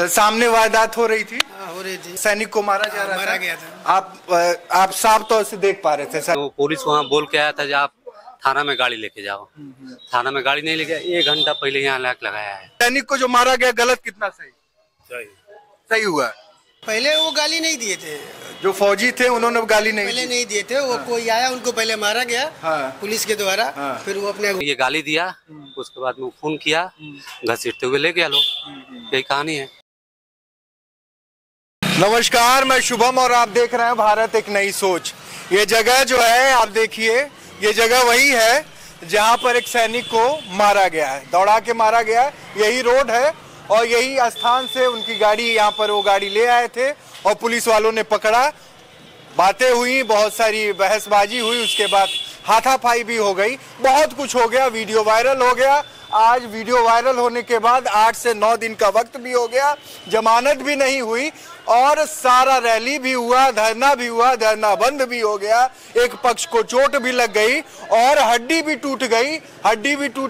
सामने वारदात हो रही थी। हो रही थी। सैनिक को मारा जा रहा मारा था। गया था। आप साफ तौर से देख पा रहे थे सर। तो पुलिस वहाँ बोल के आया था कि आप थाना में गाड़ी लेके जाओ। थाना में गाड़ी नहीं लेके, 1 घंटा पहले यहाँ लाक लगाया है। सैनिक को जो मारा गया गलत कितना सही सही हुआ? पहले वो गाली नहीं दिए थे, जो फौजी थे उन्होंने गाली पहले नहीं दिए थे। वो कोई आया, उनको पहले मारा गया पुलिस के द्वारा। फिर वो अपने ये गाली दिया, उसके बाद में फोन किया, घसीटते हुए ले गया लोग। यही कहानी है। नमस्कार, मैं शुभम और आप देख रहे हैं भारत एक नई सोच। ये जगह जो है आप देखिए, ये जगह वही है जहां पर एक सैनिक को मारा गया है, दौड़ा के मारा गया है। यही रोड है और यही स्थान से उनकी गाड़ी, यहाँ पर वो गाड़ी ले आए थे और पुलिस वालों ने पकड़ा। बातें हुई, बहुत सारी बहसबाजी हुई, उसके बाद हाथापाई भी हो गई, बहुत कुछ हो गया, वीडियो वायरल हो गया। आज वीडियो वायरल होने के बाद 8 से 9 दिन का वक्त भी हो गया, जमानत भी नहीं हुई और सारा रैली भी हुआ, धरना भी हुआ, धरना बंद भी हो गया। एक पक्ष को चोट भी लग गई और हड्डी भी टूट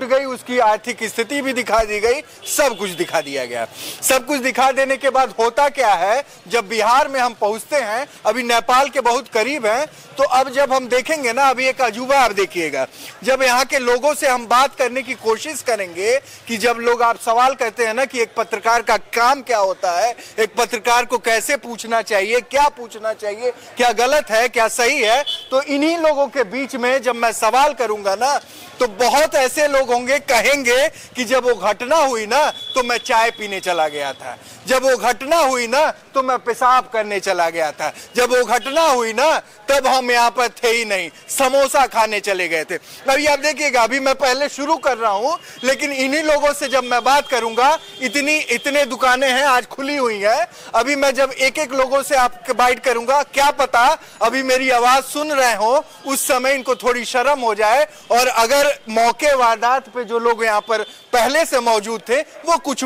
गई, उसकी आर्थिक स्थिति भी दिखा दी गई, सब कुछ दिखा दिया गया। सब कुछ दिखा देने के बाद होता क्या है, जब बिहार में हम पहुंचते हैं, अभी नेपाल के बहुत करीब हैं, तो अब जब हम देखेंगे ना, अभी एक अजूबा आप देखिएगा। जब यहाँ के लोगों से हम बात करने की कोशिश करेंगे कि जब लोग आप सवाल करते हैं ना कि एक पत्रकार का काम क्या होता है, एक पत्रकार को कैसे पूछना चाहिए, क्या पूछना चाहिए, क्या गलत है, क्या सही है, तो इन्हीं लोगों के बीच में जब मैं सवाल करूंगा ना, तो बहुत ऐसे लोग होंगे कहेंगे कि जब वो घटना हुई ना तो मैं चाय पीने चला गया था, जब वो घटना हुई ना तो मैं पेशाब करने चला गया था, जब वो घटना हुई ना तब हम यहाँ पर थे ही नहीं, समोसा खाने चले गए थे। अभी आप देखिएगा, अभी मैं पहले शुरू कर रहा हूँ, लेकिन इन्हीं लोगों से जब मैं बात करूंगा, इतने दुकानें हैं आज खुली हुई है। अभी मैं जब एक एक लोगों से आपके बाइट करूंगा, क्या पता अभी मेरी आवाज सुन रहे हो, उस समय इनको थोड़ी शर्म हो जाए और अगर मौके वारदात पे जो लोग यहाँ पर पहले से मौजूद थे वो कुछ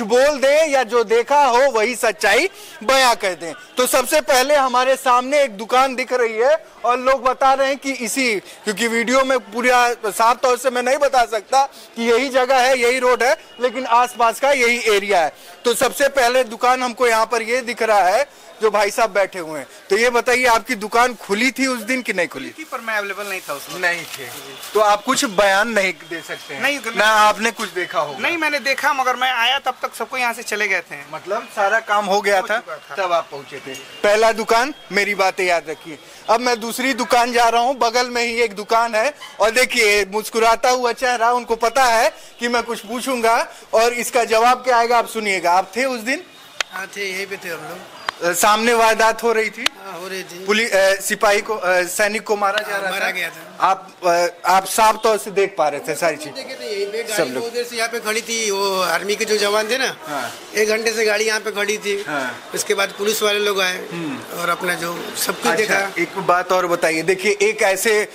बोल दें या जो देखा हो वही सच्चाई बयां कर दें। तो सबसे पहले हमारे सामने एक दुकान दिख रही है और लोग बता रहे हैं कि क्योंकि वीडियो में पूरा साफ तौर से मैं नहीं बता सकता कि यही जगह है, यही रोड है, लेकिन आसपास का यही एरिया है। तो सबसे पहले दुकान हमको यहाँ पर ये दिख रहा है, जो भाई साहब बैठे हुए हैं। तो ये बताइए, आपकी दुकान खुली थी उस दिन कि नहीं खुली थी? पर मैं अवेलेबल नहीं था उसमें। नहीं थे, तो आप कुछ बयान नहीं दे सकते हैं? नहीं, ना आपने कुछ देखा हो? नहीं, मैंने देखा, मगर मैं आया तब तक सबको यहाँ से चले गए थे। मतलब सारा काम हो गया था तब आप पहुंचे थे। पहला दुकान, मेरी बातें याद रखिए। अब मैं दूसरी दुकान जा रहा हूँ, बगल में ही एक दुकान है और देखिए मुस्कुराता हुआ चेहरा, उनको पता है कि मैं कुछ पूछूंगा और इसका जवाब क्या आएगा आप सुनिएगा। आप थे उस दिन? हाँ थे, यहीं पे थे हम लोग। सामने वारदात हो रही थी। हो रही थी। पुलिस सिपाही को, सैनिक को मारा गया था। आप साफ तौर से देख पा रहे थे सारी चीज? देखे थे, यहीं पे गाड़ी बहुत देर से यहाँ पे खड़ी थी। वो आर्मी के जो जवान थे ना, 1 घंटे से गाड़ी यहाँ पे खड़ी थी। उसके बाद पुलिस वाले लोग आए और अपना जो सब कुछ देखा। एक बात और बताइए, देखिए एक ऐसे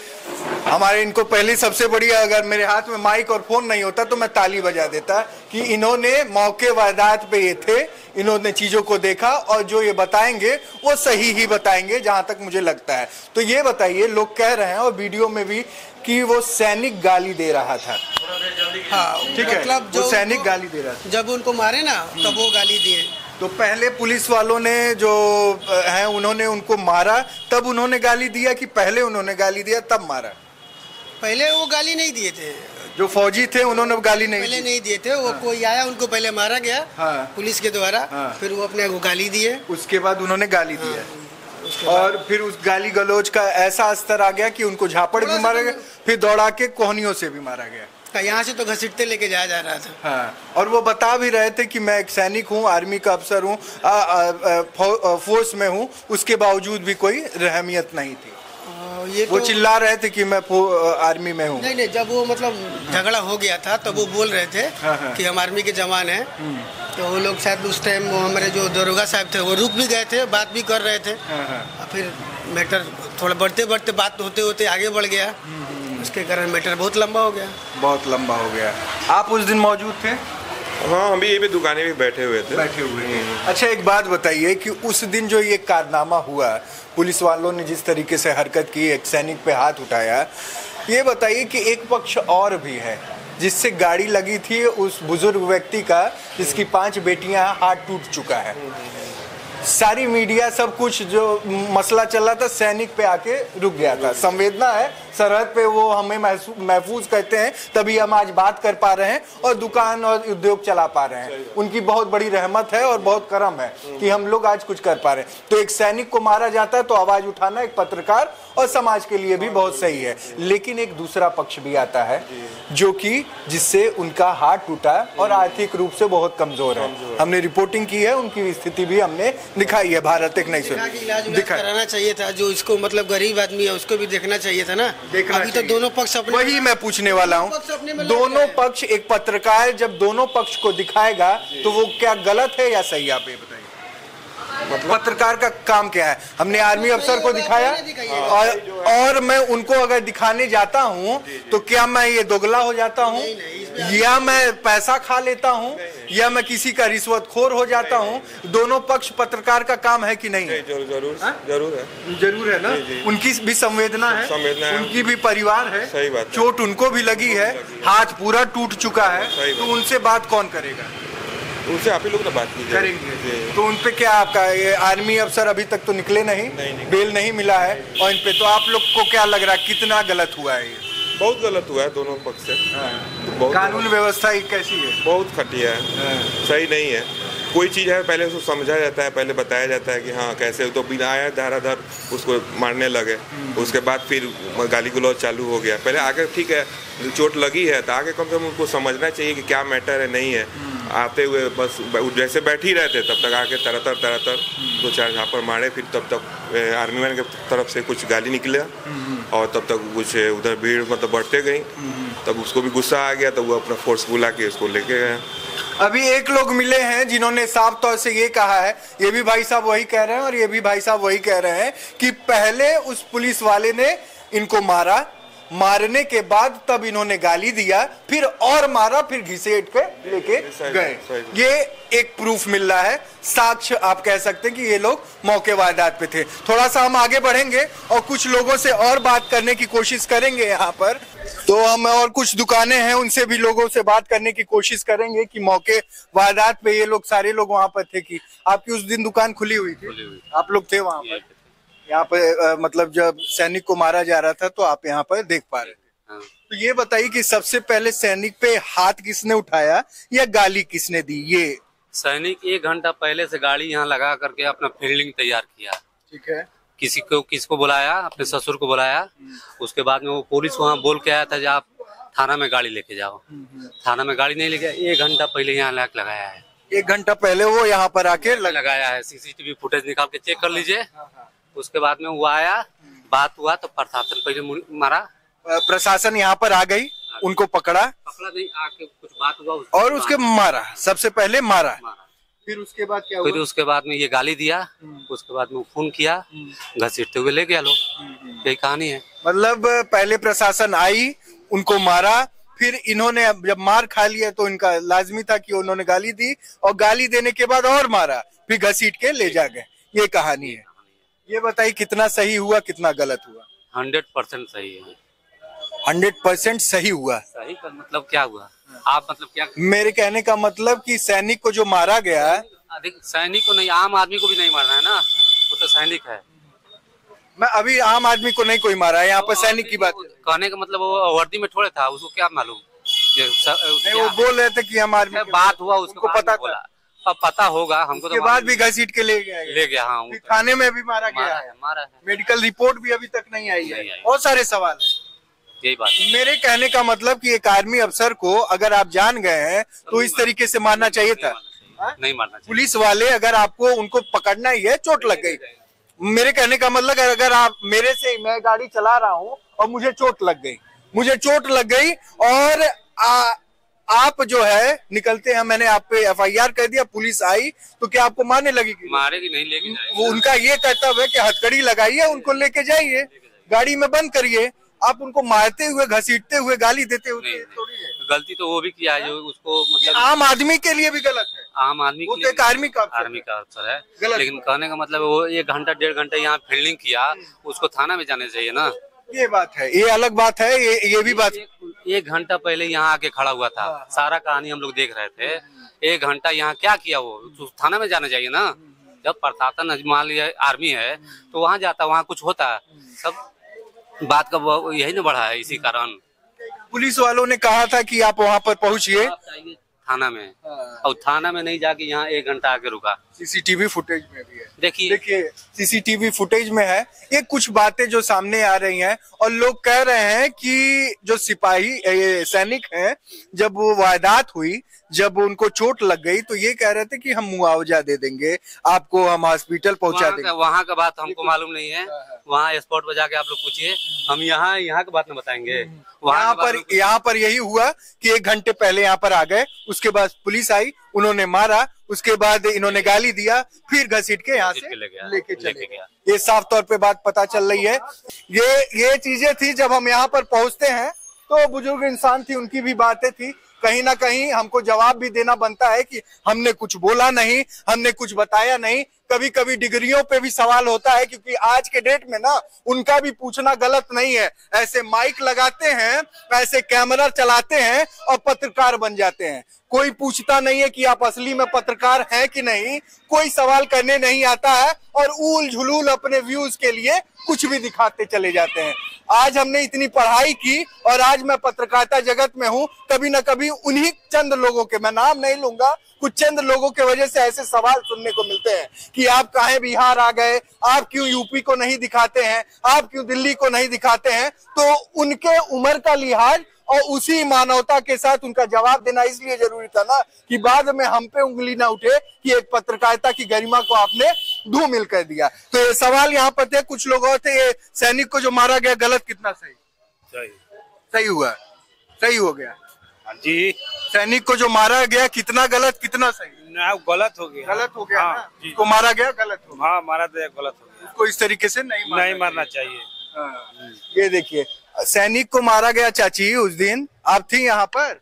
हमारे, इनको पहले सबसे बड़ी, अगर मेरे हाथ में माइक और फोन नहीं होता तो मैं ताली बजा देता कि इन्होंने मौके वारदात पे ये थे, इन्होंने चीजों को देखा और जो ये बताएंगे वो सही ही बताएंगे जहां तक मुझे लगता है। तो ये बताइए, लोग कह रहे हैं और वीडियो में भी कि वो सैनिक गाली दे रहा था। हाँ, ठीक है, मतलब वो सैनिक गाली दे रहा था। जब उनको मारे ना तब वो गाली दिए। तो पहले पुलिस वालों ने जो है उन्होंने उनको मारा तब उन्होंने गाली दिया कि पहले उन्होंने गाली दिया तब मारा? पहले वो गाली नहीं दिए थे, जो फौजी थे उन्होंने गाली पहले नहीं दिए थे। वो कोई आया, उनको पहले मारा गया पुलिस के द्वारा। फिर वो अपने को गाली दिए, उसके बाद उन्होंने गाली दिया और फिर उस गाली गलौज का ऐसा स्तर आ गया कि उनको झापड़ भी मारा गया, फिर दौड़ा के कोहनियों से भी मारा गया। यहाँ से तो घसीटते लेके जाया जा रहा था। हाँ, और वो बता भी रहे थे कि मैं एक सैनिक हूँ, आर्मी का अफसर हूँ, फोर्स में हूँ, उसके बावजूद भी कोई रहमियत नहीं थी। वो चिल्ला रहे थे कि मैं आर्मी में हूँ। नहीं, जब वो मतलब झगड़ा हो गया था तब वो बोल रहे थे कि हम आर्मी के जवान हैं। तो वो लोग शायद उस टाइम वो हमारे जो दरोगा साहब थे वो रुक भी गए थे, बात भी कर रहे थे। फिर मैटर थोड़ा बढ़ते बात होते आगे बढ़ गया, उसके कारण मैटर बहुत लंबा हो गया। आप उस दिन मौजूद थे? हाँ, अभी ये भी दुकानें भी बैठे हुए थे। अच्छा, एक बात बताइए कि उस दिन जो ये कारनामा हुआ, पुलिस वालों ने जिस तरीके से हरकत की, एक सैनिक पे हाथ उठाया, ये बताइए कि एक पक्ष और भी है जिससे गाड़ी लगी थी उस बुजुर्ग व्यक्ति का, जिसकी 5 बेटियां, हाथ टूट चुका है। सारी मीडिया सब कुछ जो मसला चल रहा था सैनिक पे आके रुक गया था। संवेदना है, सरहद पे वो हमें महफूज कहते हैं, तभी हम आज बात कर पा रहे हैं और दुकान और उद्योग चला पा रहे हैं। उनकी बहुत बड़ी रहमत है और बहुत करम है कि हम लोग आज कुछ कर पा रहे हैं। तो एक सैनिक को मारा जाता है तो आवाज उठाना एक पत्रकार और समाज के लिए भी बहुत सही है। लेकिन एक दूसरा पक्ष भी आता है जो कि जिससे उनका हाथ टूटा और आर्थिक रूप से बहुत कमजोर है। हमने रिपोर्टिंग की है, उनकी स्थिति भी हमने दिखाई है। भारत एक नई सोच कराना चाहिए था, जो इसको मतलब गरीब आदमी है उसको भी देखना चाहिए था ना। अभी तो दोनों पक्ष अपने, वही मैं पूछने वाला हूँ, दोनों पक्ष, एक पत्रकार जब दोनों पक्ष को दिखाएगा तो वो क्या गलत है या सही, आप ये बताइए। मतलब पत्रकार का काम क्या है? हमने आर्मी अफसर को दिखाया और मैं उनको अगर दिखाने जाता हूं तो क्या मैं ये दोगला हो जाता हूं, या मैं पैसा खा लेता हूं, या मैं किसी का रिश्वतखोर हो जाता हूं? दोनों पक्ष पत्रकार का काम है कि नहीं? जरूर है ना। उनकी भी संवेदना है, उनकी भी परिवार है, चोट उनको भी लगी है, हाथ पूरा टूट चुका है, तो उनसे बात कौन करेगा? उनसे आप ही लोग बात करेंगे। तो उनपे क्या आपका ये आर्मी अफसर अभी तक तो निकले नहीं, बेल नहीं मिला है और इनपे तो आप लोग को क्या लग रहा है कितना गलत हुआ है? ये बहुत गलत हुआ है दोनों पक्ष से। तो कानून व्यवस्था कैसी है? बहुत घटिया है, सही नहीं है। कोई चीज़ है पहले उसको समझा जाता है, पहले बताया जाता है कि हाँ कैसे, तो बिना आया धाराधर उसको मारने लगे, उसके बाद फिर गाली गलौज चालू हो गया। पहले आगे ठीक है, चोट लगी है तो आगे कम से कम उनको समझना चाहिए कि क्या मैटर है, नहीं है। आते हुए बस जैसे बैठ ही रहते तब तक आके तरतर 2-4 झापड़ मारे, फिर तब तक आर्मी मैन की तरफ से कुछ गाली निकला और तब तक कुछ उधर भीड़ मतलब बढ़ते गई, तब उसको भी गुस्सा आ गया तो वो अपना फोर्स बुला के उसको लेके गए। अभी एक लोग मिले हैं जिन्होंने साफ तौर से ये कहा है, ये भी भाई साहब वही कह रहे हैं और ये भी भाई साहब वही कह रहे हैं कि पहले उस पुलिस वाले ने इनको मारा, मारने के बाद तब इन्होंने गाली दिया, फिर और मारा, फिर घिसेट के लेके गए। ये एक प्रूफ मिल रहा है, साक्ष्य आप कह सकते हैं कि ये लोग मौके वारदात पे थे। थोड़ा सा हम आगे बढ़ेंगे और कुछ लोगों से और बात करने की कोशिश करेंगे यहाँ पर। तो हम और कुछ दुकानें हैं उनसे भी लोगों से बात करने की कोशिश करेंगे कि मौके वारदात पे ये लोग सारे लोग वहाँ पर थे कि आपकी उस दिन दुकान खुली हुई थी, आप लोग थे वहाँ पर? यहाँ पे मतलब जब सैनिक को मारा जा रहा था तो आप यहाँ पर देख पा रहे थे। तो ये बताइए कि सबसे पहले सैनिक पे हाथ किसने उठाया या गाली किसने दी? ये सैनिक 1 घंटा पहले से गाड़ी यहाँ लगा करके अपना फील्डिंग तैयार किया। ठीक है। किसको बुलाया? अपने ससुर को बुलाया। उसके बाद में वो पुलिस वहाँ बोल के आया था आप थाना में गाड़ी लेके जाओ। थाना में गाड़ी नहीं लेके, 1 घंटा पहले यहाँ लैक लगाया है। 1 घंटा पहले वो यहाँ पर आके लगाया है। CCTV फुटेज निकाल के चेक कर लीजिए। उसके बाद में वो आया, बात हुआ तो प्रशासन पहले मारा। प्रशासन यहाँ पर आ गई, उनको पकड़ा नहीं, आके कुछ बात हुआ और उसके मारा, सबसे पहले मारा। फिर उसके बाद क्या हुआ? फिर उसके बाद में ये गाली दिया, उसके बाद में फोन किया, घसीटते हुए ले गया लोग। यही कहानी है। मतलब पहले प्रशासन आई, उनको मारा, फिर इन्होंने जब मार खा लिया तो इनका लाजमी था कि उन्होंने गाली दी और गाली देने के बाद और मारा, फिर घसीट के ले जा गए। ये कहानी है। ये बताइए कितना सही हुआ, कितना गलत हुआ? 100% सही है। 100% सही हुआ। सही का मतलब क्या हुआ? आप मतलब क्या? मेरे कहने का मतलब कि सैनिक को जो मारा गया, अधिक सैनिक को नहीं, आम आदमी को भी नहीं मारना है ना, वो तो सैनिक है। मैं अभी आम आदमी को नहीं कोई मारा है, यहाँ पर सैनिक की बात कहने का मतलब वो वर्दी में थोड़े था, उसको क्या मालूम? वो बोल रहे थे कि हम आर्मी, बात हुआ उसको पता था। अब पता होगा हमको। तो बाद भी घसीट के ले गया। हाँ, थाने में भी मारा है। मेडिकल रिपोर्ट भी अभी तक नहीं आई है। बहुत सारे सवाल है। यही बात मेरे कहने का मतलब कि एक आर्मी अफसर को अगर आप जान गए हैं तो इस तरीके से मारना चाहिए था। नहीं मारना चाहिए। पुलिस वाले अगर आपको उनको पकड़ना ही है, चोट लग गई, मेरे कहने का मतलब अगर आप मेरे से, मैं गाड़ी चला रहा हूँ और मुझे चोट लग गई और आप जो है निकलते हैं, मैंने आप पे FIR कर दिया, पुलिस आई तो क्या आपको मारने लगेगी? मारेगी नहीं, लेके जाएगी। वो उनका ये कर्तव्य है कि हथकड़ी लगाइए, उनको लेके जाइए, गाड़ी में बंद करिए। आप उनको मारते हुए, घसीटते हुए, गाली देते हुए थोड़ी है। गलती तो वो भी किया है जो उसको मतलब आम आदमी के लिए भी गलत है। आम आदमी वो तो एक आर्मी का अफसर है, लेकिन कहने का मतलब वो 1 घंटा 1.5 घंटा यहाँ फील्डिंग किया, उसको थाना में जाने चाहिए ना। ये बात है, ये अलग बात है, ये भी बात। एक घंटा पहले यहाँ आके खड़ा हुआ था, सारा कहानी हम लोग देख रहे थे। 1 घंटा यहाँ क्या किया वो? तो थाना में जाना चाहिए ना। जब प्रशासन मान लिया आर्मी है तो वहाँ जाता, वहाँ कुछ होता। सब बात का यही न बढ़ा है, इसी कारण पुलिस वालों ने कहा था कि आप वहाँ पर पहुंचिए थाना में, और थाना में नहीं जाके यहाँ 1 घंटा आके रुका। सीसीटीवी फुटेज में भी है, देखिए सीसीटीवी फुटेज में है। ये कुछ बातें जो सामने आ रही हैं और लोग कह रहे हैं कि जो सिपाही ये सैनिक हैं, जब वो वारदात हुई, जब उनको चोट लग गई तो ये कह रहे थे कि हम मुआवजा दे देंगे आपको, हम हॉस्पिटल पहुंचा देंगे। वहाँ का बात हमको मालूम नहीं है, वहाँ स्पॉट पर जाके आप लोग पूछिए, हम यहाँ की बात न बताएंगे। यहाँ पर यही हुआ कि 1 घंटे पहले यहाँ पर आ गए, उसके बाद पुलिस आई, उन्होंने मारा, उसके बाद इन्होंने गाली दिया, फिर घसीट के यहाँ से लेके चले गया। ये साफ तौर पे बात पता चल रही है। ये चीजें थी। जब हम यहाँ पर पहुंचते हैं तो बुजुर्ग इंसान थी, उनकी भी बातें थी। कहीं ना कहीं हमको जवाब भी देना बनता है कि हमने कुछ बोला नहीं, हमने कुछ बताया नहीं। कभी कभी डिग्रियों पे भी सवाल होता है, क्योंकि आज के डेट में ना उनका भी पूछना गलत नहीं है। ऐसे माइक लगाते हैं, ऐसे कैमरा चलाते हैं और पत्रकार बन जाते हैं। कोई पूछता नहीं है कि आप असली में पत्रकार हैं कि नहीं, कोई सवाल करने नहीं आता है और ऊल झुलूल अपने व्यूज के लिए कुछ भी दिखाते चले जाते हैं। आज हमने इतनी पढ़ाई की और आज मैं पत्रकारिता जगत में हूँ। कभी ना कभी उन्हीं चंद लोगों के, मैं नाम नहीं लूंगा, कुछ चंद लोगों के वजह से ऐसे सवाल सुनने को मिलते हैं कि आप काहे बिहार आ गए, आप क्यों यूपी को नहीं दिखाते हैं, आप क्यों दिल्ली को नहीं दिखाते हैं। तो उनके उम्र का लिहाज और उसी मानवता के साथ उनका जवाब देना इसलिए जरूरी था ना कि बाद में हम पे उंगली ना उठे कि एक पत्रकारिता की गरिमा को आपने धूमिल कर दिया। तो ये सवाल यहाँ पर थे, कुछ लोग और थे। ये सैनिक को जो मारा गया गलत कितना सही? सही हुआ, सही हो गया जी। सैनिक को जो मारा गया कितना गलत कितना सही? ना गलत हो गया, गलत हो गया। हाँ, ना उसको मारा गया गलत हो गया। हाँ मारा तो गलत हो गया, उसको इस तरीके से नहीं मारना चाहिए। हाँ। ये देखिए सैनिक को मारा गया। चाची उस दिन आप थी यहाँ पर?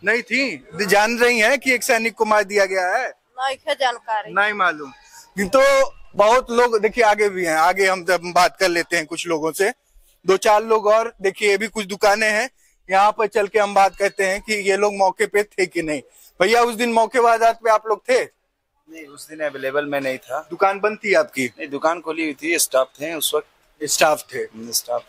नहीं थी? जान रही हैं कि एक सैनिक को मार दिया गया है? नहीं जानकारी, नहीं मालूम। तो बहुत लोग देखिए आगे भी हैं, आगे हम बात कर लेते हैं कुछ लोगों से, 2-4 लोग और। देखिए ये भी कुछ दुकानें हैं, यहाँ पर चल के हम बात करते हैं कि ये लोग मौके पे थे कि नहीं। भैया उस दिन मौके वारदात पे आप लोग थे? नहीं, उस दिन अवेलेबल में नहीं था। दुकान बंद थी आपकी? नहीं, दुकान खोली हुई थी, स्टाफ थे उस वक्त। स्टाफ थे।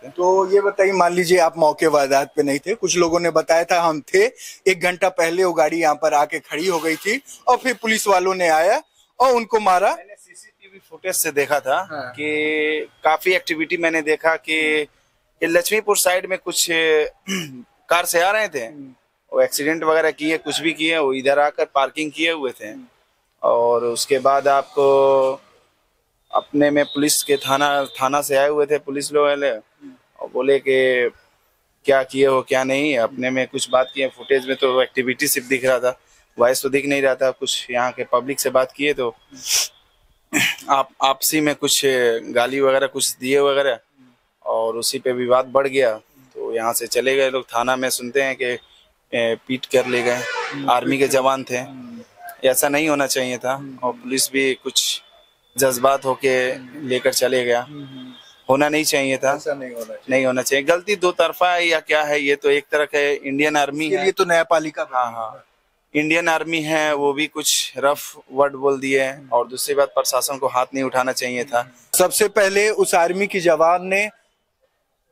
तो ये बताइए, मान लीजिए आप मौके वारदात पे नहीं थे, कुछ लोगों ने बताया था हम थे, 1 घंटा पहले वो गाड़ी यहाँ पर आके खड़ी हो गई थी और फिर पुलिस वालों ने आया और उनको मारा। मैंने सीसीटीवी फुटेज से देखा था कि काफी एक्टिविटी मैंने देखा कि लक्ष्मीपुर साइड में कुछ कार से आ रहे थे, वो एक्सीडेंट वगैरह किए, कुछ भी किए, वो इधर आकर पार्किंग किए हुए थे। और उसके बाद आपको अपने में पुलिस के थाना से आए हुए थे पुलिस लोग वाले और बोले कि क्या किए हो क्या नहीं। अपने में कुछ बात किए, फुटेज में तो एक्टिविटी सिर्फ दिख रहा था, वॉइस तो दिख नहीं रहा था। कुछ यहाँ के पब्लिक से बात किए तो आपसी में कुछ गाली वगैरह कुछ दिए वगैरह, और उसी पे विवाद बढ़ गया। तो यहाँ से चले गए लोग। थाना में सुनते हैं कि पीट कर ले गए, आर्मी के जवान थे। ऐसा नहीं होना चाहिए था और पुलिस भी कुछ जज्बात होके लेकर चले गया, होना नहीं चाहिए था। ऐसा नहीं होना चाहिए। गलती दो तरफा है या क्या है, ये तो एक तरह का इंडियन आर्मी है, ये तो न्यायपालिका। हाँ, इंडियन आर्मी है, वो भी कुछ रफ वर्ड बोल दिए। और दूसरी बात, प्रशासन को हाथ नहीं उठाना चाहिए था। सबसे पहले उस आर्मी के जवान ने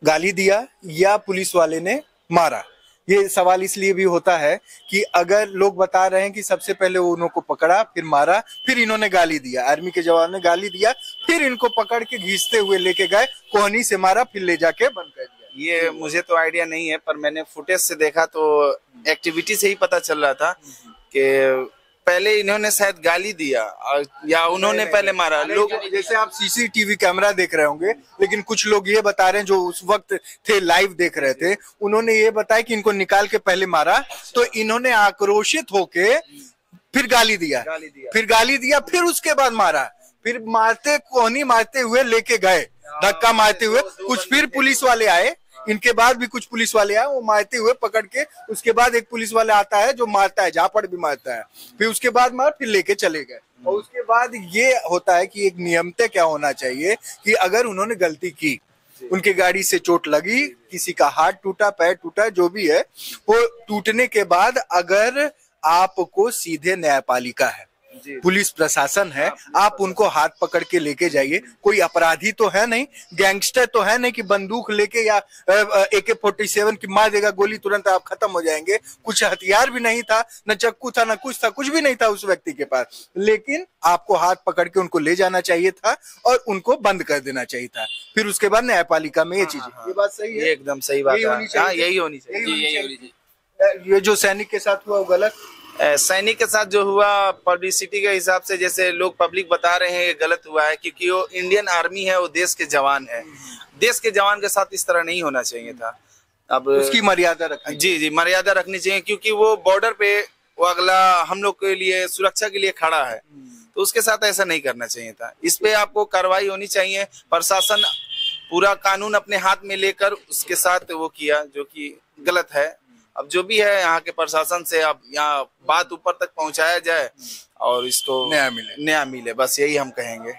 गाली दिया या पुलिस वाले ने मारा? ये सवाल इसलिए भी होता है कि अगर लोग बता रहे हैं कि सबसे पहले उनको पकड़ा, फिर मारा, फिर इन्होंने गाली दिया, आर्मी के जवान ने गाली दिया, फिर इनको पकड़ के घींचते हुए लेके गए, कोहनी से मारा, फिर ले जाके बंद कर दिया। ये मुझे तो आइडिया नहीं है, पर मैंने फुटेज से देखा तो एक्टिविटी से ही पता चल रहा था कि पहले इन्होंने शायद गाली दिया या उन्होंने पहले मारा। लोग जैसे आप सीसीटीवी कैमरा देख रहे होंगे, लेकिन कुछ लोग ये बता रहे हैं जो उस वक्त थे, लाइव देख रहे थे, उन्होंने ये बताया कि इनको निकाल के पहले मारा, तो इन्होंने आक्रोशित होके फिर गाली दिया, फिर उसके बाद मारा, फिर कोहनी मारते हुए लेके गए, धक्का मारते हुए। कुछ फिर पुलिस वाले आए, इनके बाद भी कुछ पुलिस वाले आए, वो मारते हुए पकड़ के, उसके बाद एक पुलिस वाला आता है जो मारता है, झापड़ भी मारता है, फिर उसके बाद मार, फिर लेके चले गए। और उसके बाद ये होता है कि एक नियमतः क्या होना चाहिए कि अगर उन्होंने गलती की उनकी गाड़ी से चोट लगी, किसी का हाथ टूटा, पैर टूटा, जो भी है वो टूटने के बाद अगर आपको सीधे न्यायपालिका है, पुलिस प्रशासन है, आप उनको हाथ पकड़ के लेके जाइए। कोई अपराधी तो है नहीं, गैंगस्टर तो है नहीं कि बंदूक लेके या AK-47 की मार देगा गोली, तुरंत आप खत्म हो जाएंगे। कुछ हथियार भी नहीं था, न चक्कू था, न कुछ था, कुछ भी नहीं था उस व्यक्ति के पास, लेकिन आपको हाथ पकड़ के उनको ले जाना चाहिए था और उनको बंद कर देना चाहिए था। फिर उसके बाद न्यायपालिका में ये चीज, ये बात सही है, ये एकदम सही बात है। यही होनी चाहिए। ये जो सैनिक के साथ हुआ वो गलत, सैनिक के साथ जो हुआ पब्लिसिटी के हिसाब से, जैसे लोग पब्लिक बता रहे हैं, ये गलत हुआ है, क्योंकि वो इंडियन आर्मी है, वो देश के जवान है। देश के जवान के साथ इस तरह नहीं होना चाहिए था। अब उसकी मर्यादा रखनी, जी मर्यादा रखनी चाहिए, क्योंकि वो बॉर्डर पे वो अगला हम लोग के लिए सुरक्षा के लिए खड़ा है, तो उसके साथ ऐसा नहीं करना चाहिए था। इस पे आपको कार्रवाई होनी चाहिए। प्रशासन पूरा कानून अपने हाथ में लेकर उसके साथ वो किया, जो कि गलत है। अब जो भी है यहाँ के प्रशासन से अब यहाँ बात ऊपर तक पहुंचाया जाए और इसको न्याय मिले, बस यही हम कहेंगे।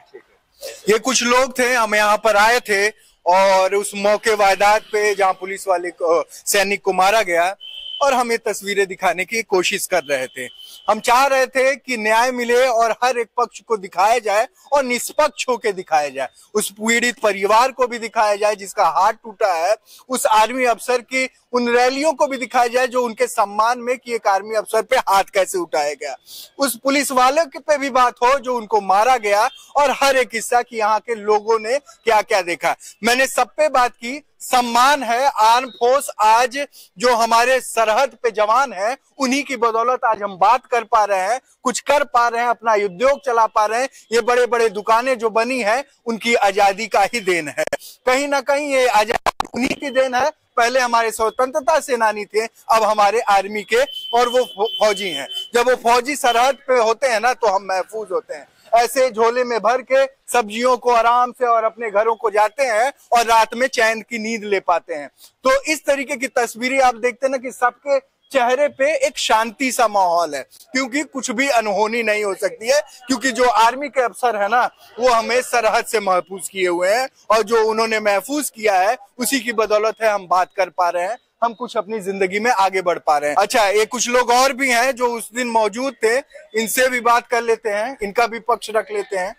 ये कुछ लोग थे, हम यहाँ पर आए थे और उस मौके वारदात पे जहाँ पुलिस वाले को, सैनिक को मारा गया, और हम ये तस्वीरें दिखाने की कोशिश कर रहे थे। हम चाह रहे थे कि न्याय मिले और हर एक पक्ष को दिखाया जाए और निष्पक्ष होकर दिखाया जाए। उस पीड़ित परिवार को भी दिखाया जाए जिसका हाथ टूटा है, उस आर्मी अफसर की उन रैलियों को भी दिखाया जाए जो उनके सम्मान में कि एक आर्मी अफसर पे हाथ कैसे उठाया गया, उस पुलिस वाले पे भी बात हो जो उनको मारा गया, और हर एक हिस्सा की यहाँ के लोगों ने क्या क्या देखा। मैंने सब पे बात की। सम्मान है, आर्म फोर्स आज जो हमारे सरहद पे जवान है, उन्हीं की बदौलत आज हम बात कर पा रहे हैं, कुछ कर पा रहे हैं, अपना उद्योग चला पा रहे हैं। ये बड़े बड़े दुकानें जो बनी है उनकी आजादी का ही देन है, कहीं ना कहीं ये आजादी उन्हीं की देन है। पहले हमारे स्वतंत्रता सेनानी थे, अब हमारे आर्मी के, और वो फौजी हैं। जब वो फौजी सरहद पे होते हैं ना तो हम महफूज होते हैं। ऐसे झोले में भर के सब्जियों को आराम से और अपने घरों को जाते हैं और रात में चैन की नींद ले पाते हैं। तो इस तरीके की तस्वीरें आप देखते हैं ना कि सबके चेहरे पे एक शांति सा माहौल है, क्योंकि कुछ भी अनहोनी नहीं हो सकती है, क्योंकि जो आर्मी के अफसर है ना वो हमें सरहद से महफूज किए हुए हैं, और जो उन्होंने महफूज किया है उसी की बदौलत है हम बात कर पा रहे हैं, हम कुछ अपनी जिंदगी में आगे बढ़ पा रहे हैं। अच्छा, ये कुछ लोग और भी हैं जो उस दिन मौजूद थे, इनसे भी बात कर लेते हैं, इनका भी पक्ष रख लेते हैं।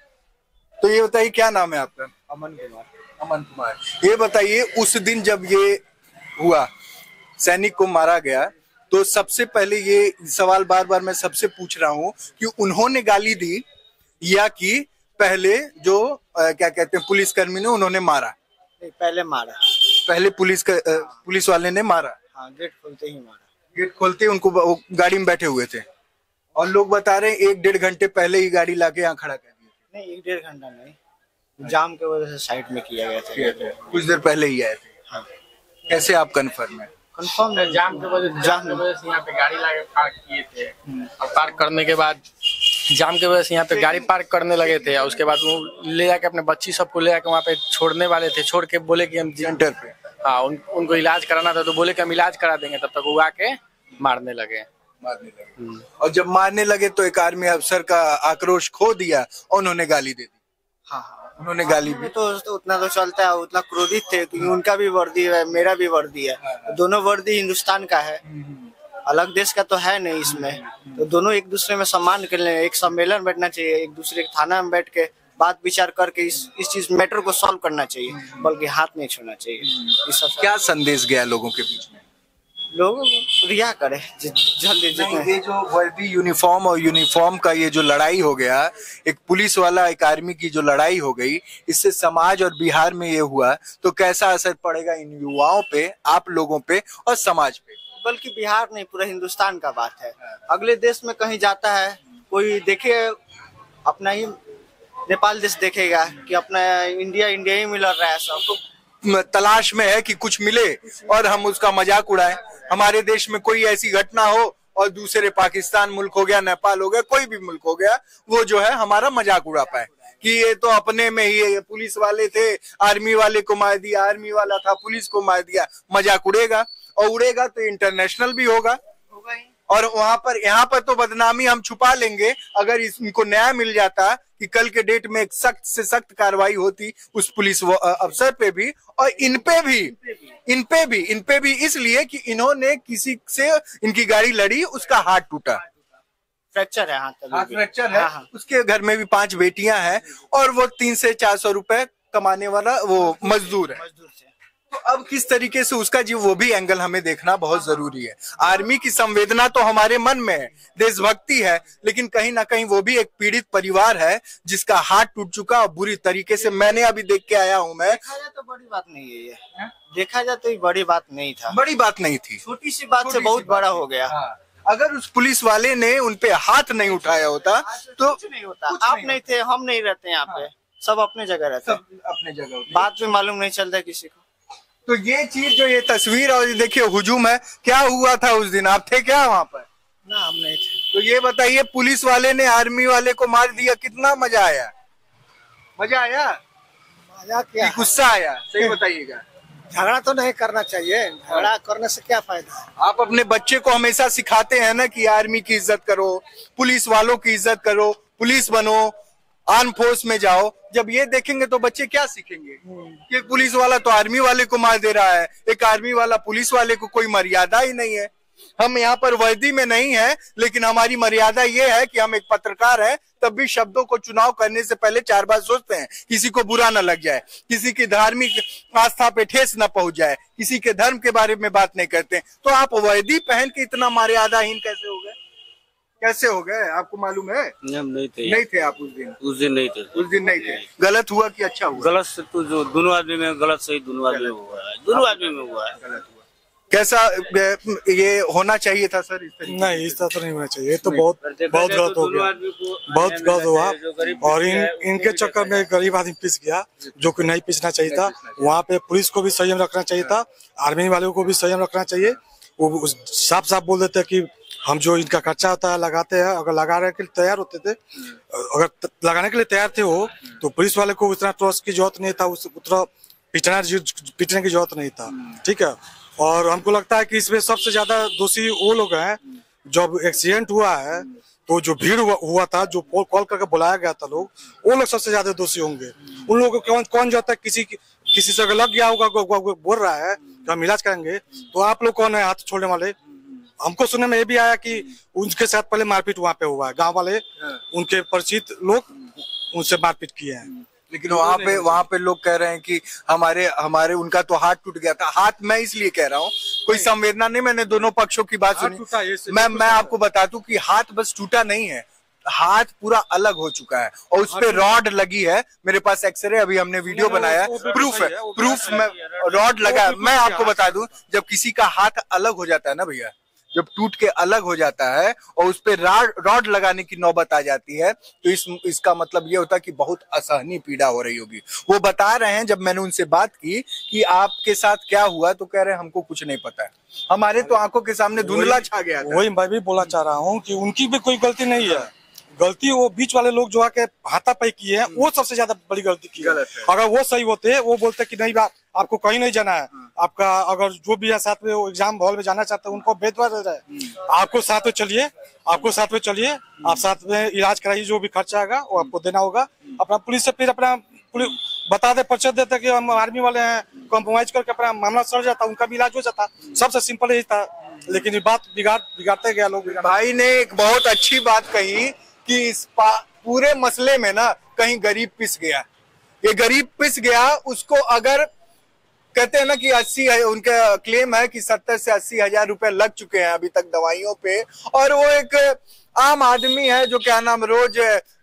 तो ये बताइए, क्या नाम है आपका? अमन कुमार। अमन कुमार, ये बताइए उस दिन जब ये हुआ, सैनिक को मारा गया, तो सबसे पहले ये सवाल बार बार मैं सबसे पूछ रहा हूँ कि उन्होंने गाली दी या कि पहले जो क्या कहते हैं पुलिसकर्मी ने उन्होंने मारा? पहले मारा, पहले पुलिस वाले ने मारा। हाँ, गेट खोलते ही मारा। गेट खोलते उनको, वो गाड़ी में बैठे हुए थे, और लोग बता रहे हैं 1-1.5 घंटे पहले ही गाड़ी लाके यहाँ खड़ा कर दिया। नहीं, 1-1.5 घंटा नहीं, जाम के वजह से साइड में किया गया था। कुछ देर पहले ही आए थे। हाँ। कैसे आप कन्फर्म है? कंफर्म है, जाम के वजह से यहाँ पे गाड़ी लाके पार्क किए थे, और पार्क करने के बाद जाम के वजह से यहाँ पे गाड़ी पार्क करने लगे थे, और उसके बाद वो ले जाके अपने बच्ची सबको ले जाके वहाँ पे छोड़ने वाले थे। छोड़ के बोले कि हम सेंटर पे, हाँ, उनको इलाज कराना था, तो बोले कि हम इलाज करा देंगे। तब तक वो आके मारने लगे। और जब मारने लगे तो एक आर्मी अफसर का आक्रोश खो दिया और उन्होंने गाली दे दी। हाँ, उन्होंने गाली भी, तो उतना तो चलता है, उतना क्रोधित थे क्योंकि उनका भी वर्दी है, मेरा भी वर्दी है, दोनों वर्दी हिंदुस्तान का है, अलग देश का तो है नहीं इसमें। तो दोनों एक दूसरे में सम्मान कर ले, एक सम्मेलन बैठना चाहिए, एक दूसरे के थाना में बैठ के बात विचार करके इस चीज मैटर को सॉल्व करना चाहिए, बल्कि हाथ नहीं छोड़ना चाहिए। इस सब क्या संदेश गया लोगों के बीच में? लोग रिहा करे जल्दी। ये जो वर्दी यूनिफॉर्म और यूनिफॉर्म का ये जो लड़ाई हो गया, एक पुलिस वाला एक आर्मी की जो लड़ाई हो गई, इससे समाज और बिहार में ये हुआ तो कैसा असर पड़ेगा इन युवाओं पे, आप लोगों पे और समाज पे? बल्कि बिहार नहीं, पूरा हिंदुस्तान का बात है। अगले देश में कहीं जाता है कोई, देखे अपना ही नेपाल देश देखेगा कि अपना इंडिया ही मिल रहा है, सबको तलाश में है कि कुछ मिले और हम उसका मजाक उड़ाएं। हमारे देश में कोई ऐसी घटना हो और दूसरे पाकिस्तान मुल्क हो गया, नेपाल हो गया, कोई भी मुल्क हो गया, वो जो है हमारा मजाक उड़ा पाए कि ये तो अपने में ही है, पुलिस वाले थे, आर्मी वाले को मार दिया, आर्मी वाला था पुलिस को मार दिया। मजाक उड़ेगा, और उड़ेगा तो इंटरनेशनल भी होगा, और वहां पर यहाँ पर तो बदनामी हम छुपा लेंगे अगर इनको न्याय मिल जाता कि कल के डेट में एक सख्त से सख्त कार्रवाई होती उस पुलिस अफसर पे भी और इन पे भी इसलिए कि इन्होंने किसी से इनकी गाड़ी लड़ी, उसका हाथ टूटा, फ्रैक्चर है, हाथ फ्रैक्चर है। उसके घर में भी 5 बेटियां हैं और वो 300 से 400 रुपए कमाने वाला वो मजदूर है। तो अब किस तरीके से उसका जीव, वो भी एंगल हमें देखना बहुत जरूरी है। आर्मी की संवेदना तो हमारे मन में है, देशभक्ति है, लेकिन कहीं ना कहीं वो भी एक पीड़ित परिवार है जिसका हाथ टूट चुका और बुरी तरीके से मैंने अभी देख के आया हूँ। मैं देखा जाए तो बड़ी बात नहीं है ये, देखा जाए तो बड़ी बात नहीं था, बड़ी बात नहीं थी, छोटी सी बात से बहुत बड़ा हो गया। अगर उस पुलिस वाले ने उनपे हाथ नहीं उठाया होता तो कुछ नहीं होता। आप नहीं थे, हम नहीं रहते यहाँ पे, सब अपने जगह रहते, अपने जगह, बात भी मालूम नहीं चलता किसी को। तो ये चीज जो ये तस्वीर और देखिए हुजूम है, क्या हुआ था उस दिन, आप थे क्या वहाँ पर? ना, हम नहीं थे। तो ये बताइए, पुलिस वाले ने आर्मी वाले को मार दिया, कितना मजा आया? मजा आया? मजा क्या, गुस्सा आया? सही बताइएगा। झगड़ा तो नहीं करना चाहिए, झगड़ा करने से क्या फायदा। आप अपने बच्चे को हमेशा सिखाते हैं ना कि आर्मी की इज्जत करो, पुलिस वालों की इज्जत करो, पुलिस बनो, आर्म फोर्स में जाओ। जब ये देखेंगे तो बच्चे क्या सीखेंगे कि एक पुलिस वाला तो आर्मी वाले को मार दे रहा है, एक आर्मी वाला पुलिस वाले को, कोई मर्यादा ही नहीं है। हम यहाँ पर वर्दी में नहीं है, लेकिन हमारी मर्यादा ये है कि हम एक पत्रकार हैं, तब भी शब्दों को चुनाव करने से पहले 4 बार सोचते हैं, किसी को बुरा न लग जाए, किसी की धार्मिक आस्था पे ठेस न पहुंच जाए, किसी के धर्म के बारे में बात नहीं करते। तो आप वर्दी पहन के इतना मर्यादाहीन कैसे हो गए? कैसे हो गए, आपको मालूम है? नहीं थे, नहीं थे आप उस दिन नहीं थे, उस दिन नहीं थे। गलत हुआ कि अच्छा हुआ? गलत से तो जो दोनों आदमी में गलत सही दोनों आदमी में हुआ है, दोनों आदमी में हुआ है। गलत हुआ। कैसा ये होना चाहिए था सर? इस तरीके नहीं, इस तरह तो नहीं होना चाहिए, ये तो बहुत गलत हो गया, बहुत गलत हुआ। और इनके चक्कर में गरीब आदमी पिस गया, जो कि नहीं पिसना चाहिए था। वहाँ पे पुलिस को भी संयम रखना चाहिए था, आर्मी वालों को भी संयम रखना चाहिए। वो साफ साफ बोल देते कि हम जो इनका खर्चा होता है लगाते हैं, अगर लगाने के लिए तैयार होते थे, अगर लगाने के लिए तैयार थे वो, तो पुलिस वाले को उतना ट्रस्ट की जरूरत नहीं था, उतना पीटने की जरूरत नहीं था। ठीक है। और हमको लगता है कि इसमें सबसे ज्यादा दोषी वो लोग हैं। जब एक्सीडेंट हुआ है तो जो भीड़ हुआ था, जो कॉल करके बुलाया गया था लोग, वो लोग सबसे ज्यादा दोषी होंगे। उन लोगों को कौन जाता है, किसी से अगर लग गया होगा, बोल रहा है कि हम इलाज करेंगे, तो आप लोग कौन है हाथ छोड़ने वाले? हमको सुनने में ये भी आया कि उनके साथ पहले मारपीट वहाँ पे हुआ है, गांव वाले उनके परिचित लोग उनसे मारपीट किए हैं। लेकिन वहाँ पे लोग कह रहे हैं कि हमारे उनका तो हाथ टूट गया था। हाथ मैं इसलिए कह रहा हूँ, कोई संवेदना नहीं, मैंने दोनों पक्षों की बात सुनी। मैं आपको बता दूं कि हाथ बस टूटा नहीं है, हाथ पूरा अलग हो चुका है और उस पे रॉड लगी है। मेरे पास एक्सरे, अभी हमने वीडियो बनाया, प्रूफ है, प्रूफ में रॉड लगा। मैं आपको बता दूं, जब किसी का हाथ अलग हो जाता है ना भैया, जब टूट के अलग हो जाता है और उस पे रॉड लगाने की नौबत आ जाती है, तो इसका मतलब ये होता है कि बहुत असहनीय पीड़ा हो रही होगी। वो बता रहे हैं, जब मैंने उनसे बात की कि आपके साथ क्या हुआ, तो कह रहे हैं हमको कुछ नहीं पता है, हमारे तो आंखों के सामने धुंधला छा गया था। वही मैं भी बोलना चाह रहा हूँ कि उनकी भी कोई गलती नहीं है। गलती वो बीच वाले लोग जो आके हाथापाई किए हैं, वो सबसे ज्यादा बड़ी गलती की है। अगर वो सही होते, वो बोलते कि नहीं बात आपको कहीं नहीं जाना है, आपका अगर जो भी है साथ में वो एग्जाम हॉल में जाना चाहते हैं, उनको भेदवा दे रहे हैं, आपको साथ में चलिए, आप साथ में इलाज कराइए, जो भी खर्चा आएगा वो आपको देना होगा। अपना पुलिस से फिर अपना बता दे, पर्चा देते कि हम आर्मी वाले हैं, कॉम्प्रोमाइज करके अपना मामला सर जाता, उनका भी इलाज हो जाता। सबसे सिंपल यही था, लेकिन ये बात बिगाड़ते गया लोग। भाई ने एक बहुत अच्छी बात कही कि इस पूरे मसले में ना कहीं गरीब पिस गया। ये गरीब पिस गया, उसको अगर कहते हैं ना कि 80 है, उनका क्लेम है कि 70 से 80 हजार रुपए लग चुके हैं अभी तक दवाइयों पे, और वो एक आम आदमी है जो क्या नाम रोज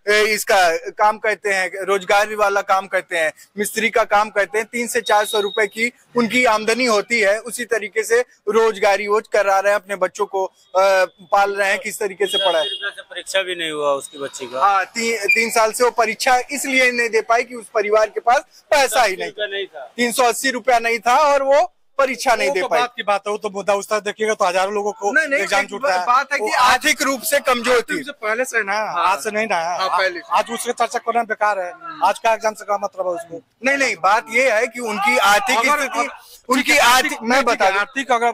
इसका काम करते हैं, रोजगारी वाला काम करते हैं, मिस्त्री का काम करते हैं, 300 से 400 रुपए की उनकी आमदनी होती है। उसी तरीके से रोजगारी वो करा रहे हैं, अपने बच्चों को पाल रहे हैं, किस तरीके से पढ़ा है। परीक्षा भी नहीं हुआ उसकी बच्ची का। हाँ, 3 साल से वो परीक्षा इसलिए नहीं दे पाई कि उस परिवार के पास पैसा ही नहीं था, 380 रुपया नहीं था और वो परीक्षा नहीं दे पाई। बात की बात है, वो तो मुद्दा उस तरह देखिएगा तो हजारों लोगों को एग्जाम छूट रहा है। बात है कि आर्थिक रूप से कमजोर थी, पहले से ना, आज से नहीं ना। पहले आज उसके चर्चा करना बेकार है। आज का एग्जाम से क्या मतलब है उसको? नहीं, बात ये है कि उनकी आर्थिक स्थिति, उनकी आर्थिक, मैं बता, आर्थिक अगर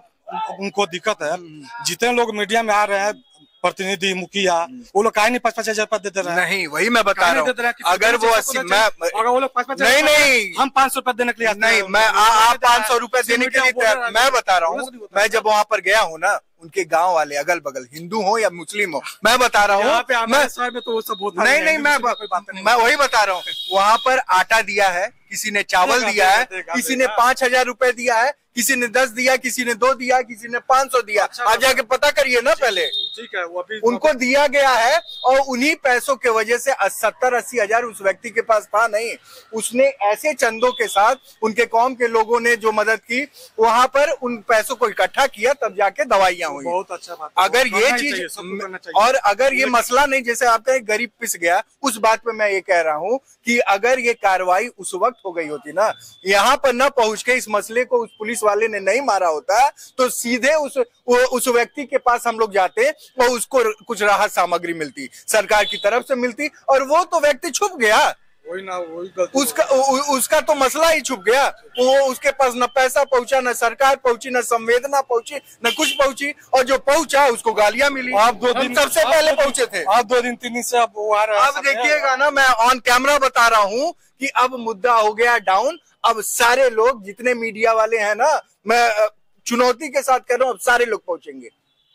उनको दिक्कत है। जितने लोग मीडिया में आ रहे हैं, प्रतिनिधि, मुखिया, वो लोग काहे नहीं 5-5 हजार दे रहे हैं? नहीं, वही मैं बता रहा हूँ। अगर वो 80 अगर वो लोग 5-5 नहीं हम 500 रुपए देने के लिए नहीं, मैं आप 500 रुपए देने के लिए मैं बता रहा हूँ। मैं जब वहाँ पर गया हूँ ना, उनके गांव वाले अगल बगल हिंदू हो या मुस्लिम हो, मैं बता रहा हूँ, मैं तो वो सब नहीं, मैं वही बता रहा हूँ। वहाँ पर आटा दिया है, किसी ने चावल दिया है, किसी ने 5,000 रुपए दिया है, किसी ने 10 दिया, किसी ने 2 दिया, किसी ने 500 दिया। आप जाके पता करिए ना पहले। ठीक है, वो अभी उनको दिया गया है और उन्हीं पैसों के वजह से 70-80 हजार उस व्यक्ति के पास था नहीं। उसने ऐसे चंदों के साथ उनके कौम के लोगों ने जो मदद की, वहां पर उन पैसों को इकट्ठा किया, तब जाके दवाइयां हुई। बहुत अच्छा बात। अगर ये चीज और अगर ये मसला नहीं, जैसे आपका एक गरीब पिस गया, उस बात पे मैं ये कह रहा हूँ कि अगर ये कार्रवाई उस वक्त हो गई होती ना, यहाँ पर न पहुंच के इस मसले को उस पुलिस वाले ने नहीं मारा होता, तो सीधे उस व्यक्ति के पास हम लोग जाते और उसको कुछ राहत सामग्री मिलती, सरकार की तरफ से मिलती, और वो तो व्यक्ति छुप गया। वही उसका तो मसला ही छुप गया। वो उसके पास न पैसा पहुंचा, न सरकार पहुंची, न संवेदना पहुंची, न कुछ पहुंची, और जो पहुंचा उसको गालियां मिली। आप 2 दिन सबसे पहले पहुंचे थे, आप 2 दिन 3 दिन से अब देखिएगा ना, मैं ऑन कैमरा बता रहा हूँ कि अब मुद्दा हो गया डाउन। अब सारे लोग, जितने मीडिया वाले हैं ना, मैं चुनौती के साथ कह रहा हूँ, अब सारे लोग पहुंचेंगे।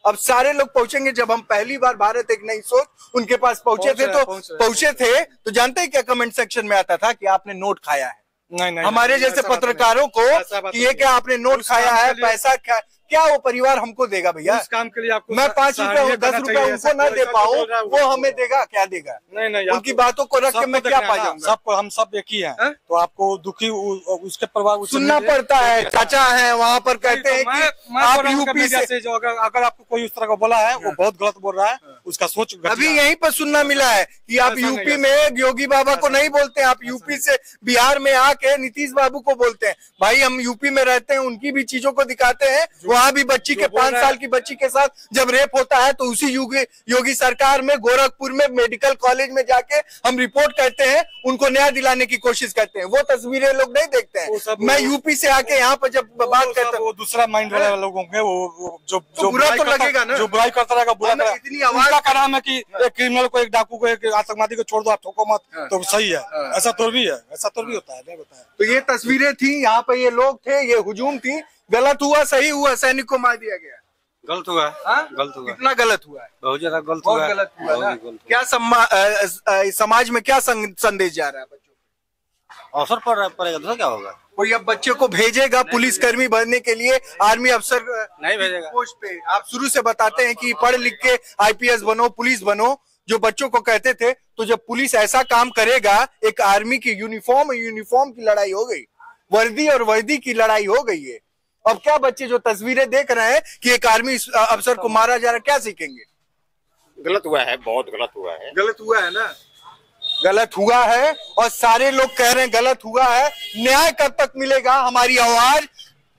अब सारे लोग पहुंचेंगे। जब हम पहली बार भारत एक नई सोच उनके पास पहुंचे थे, तो जानते हैं क्या कमेंट सेक्शन में आता था कि आपने नोट खाया है। नहीं, हमारे जैसे पत्रकारों को कि ये क्या आपने नोट खाया है, पैसा क्या वो परिवार हमको देगा भैया? इस काम के लिए आपको मैं 5 रुपए 10 रुपए उनको ना दे पाऊँ, वो हमें देगा, क्या देगा? नहीं, उनकी बातों को रख के मैं क्या पा जाऊंगा? सबको, हम सब एक ही हैं, तो आपको दुखी उसके प्रभाव सुनना पड़ता है। चाचा है वहाँ पर, कहते हैं कि आप यूपी से, जो अगर आपको कोई उस तरह का बोला है, वो बहुत गलत बोल रहा है, उसका सोच। अभी यहीं पर सुनना मिला है कि आप यूपी में योगी बाबा को नहीं बोलते, आप यूपी से बिहार में आके नीतीश बाबू को बोलते हैं। भाई हम यूपी में रहते हैं, उनकी भी चीजों को दिखाते हैं। वहाँ भी बच्ची के 5 साल की बच्ची के साथ जब रेप होता है, तो उसी योगी सरकार में गोरखपुर में मेडिकल कॉलेज में जाके हम रिपोर्ट करते हैं, उनको न्याय दिलाने की कोशिश करते हैं। वो तस्वीरें लोग नहीं देखते हैं। मैं यूपी से आके यहाँ पर जब बात करता हूँ, वो दूसरा माइंड वाले लोगों के वो जो बुरा तो लगेगा ना, जो बुराई करता रहेगा, बुरा इतनी आवाज का नाम है कि एक क्रिमिनल को, एक डाकू को, एक आतंकवादी को छोड़ दो, आप ठोको मत, तो सही है। ऐसा तो भी है, ऐसा तो भी होता है, नहीं बताया। तो ये तस्वीरें थी, यहाँ पे ये लोग थे, ये हुजूम थी। गलत हुआ, सही हुआ, सैनिक को मार दिया गया। गलत हुआ है, गलत हुआ, कितना गलत हुआ है, बहुत ज्यादा गलत बहुत हुआ, गलत हुआ ना। क्या समाज में क्या संदेश जा रहा है बच्चों को? अवसर पड़ेगा तो क्या होगा? कोई अब बच्चे को भेजेगा पुलिसकर्मी बनने के लिए, आर्मी अफसर नहीं भेजेगा पोस्ट पे? आप शुरू से बताते हैं कि पढ़ लिख के IPS बनो, पुलिस बनो, जो बच्चों को कहते थे। तो जब पुलिस ऐसा काम करेगा, एक आर्मी की यूनिफॉर्म की लड़ाई हो गई, वर्दी और वर्दी की लड़ाई हो गई है। अब क्या बच्चे जो तस्वीरें देख रहे हैं कि एक आर्मी अफसर को मारा जा रहा है, क्या सीखेंगे? गलत हुआ है, बहुत गलत हुआ है। गलत हुआ है ना, गलत हुआ है, और सारे लोग कह रहे हैं गलत हुआ है। न्याय कब तक मिलेगा? हमारी आवाज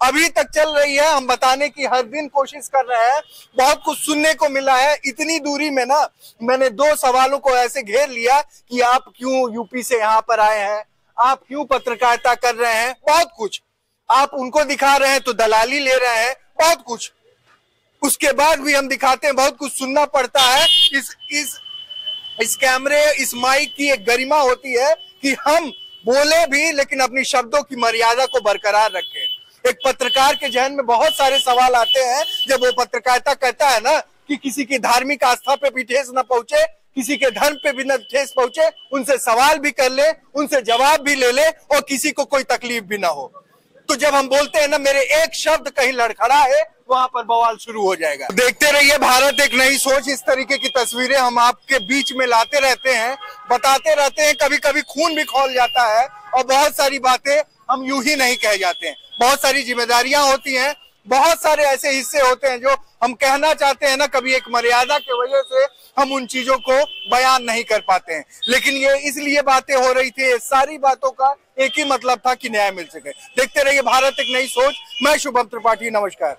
अभी तक चल रही है, हम बताने की हर दिन कोशिश कर रहे हैं। बहुत कुछ सुनने को मिला है। इतनी दूरी में ना, मैंने 2 सवालों को ऐसे घेर लिया कि आप क्यों यूपी से यहाँ पर आए हैं, आप क्यों पत्रकारिता कर रहे हैं, बहुत कुछ आप उनको दिखा रहे हैं तो दलाली ले रहे हैं, बहुत कुछ। उसके बाद भी हम दिखाते हैं, बहुत कुछ सुनना पड़ता है। इस कैमरे, इस माइक की एक गरिमा होती है कि हम बोले भी, लेकिन अपनी शब्दों की मर्यादा को बरकरार रखें। एक पत्रकार के जहन में बहुत सारे सवाल आते हैं जब वो पत्रकारिता करता है ना, कि किसी की धार्मिक आस्था पे भी ठेस न पहुंचे, किसी के धर्म पे भी न ठेस पहुंचे, उनसे सवाल भी कर ले, उनसे जवाब भी ले ले, और किसी को कोई तकलीफ भी ना हो। तो जब हम बोलते हैं ना, मेरे एक शब्द कहीं लड़खड़ा है, वहां पर बवाल शुरू हो जाएगा। देखते रहिए भारत एक नई सोच। इस तरीके की तस्वीरें हम आपके बीच में लाते रहते हैं, बताते रहते हैं। कभी कभी खून भी खौल जाता है, और बहुत सारी बातें हम यूं ही नहीं कह जाते हैं। बहुत सारी जिम्मेदारियां होती हैं, बहुत सारे ऐसे हिस्से होते हैं जो हम कहना चाहते हैं ना, कभी एक मर्यादा की वजह से हम उन चीजों को बयान नहीं कर पाते हैं। लेकिन ये इसलिए बातें हो रही थी, सारी बातों का एक ही मतलब था कि न्याय मिल सके। देखते रहिए भारत एक नई सोच। मैं शुभम त्रिपाठी, नमस्कार।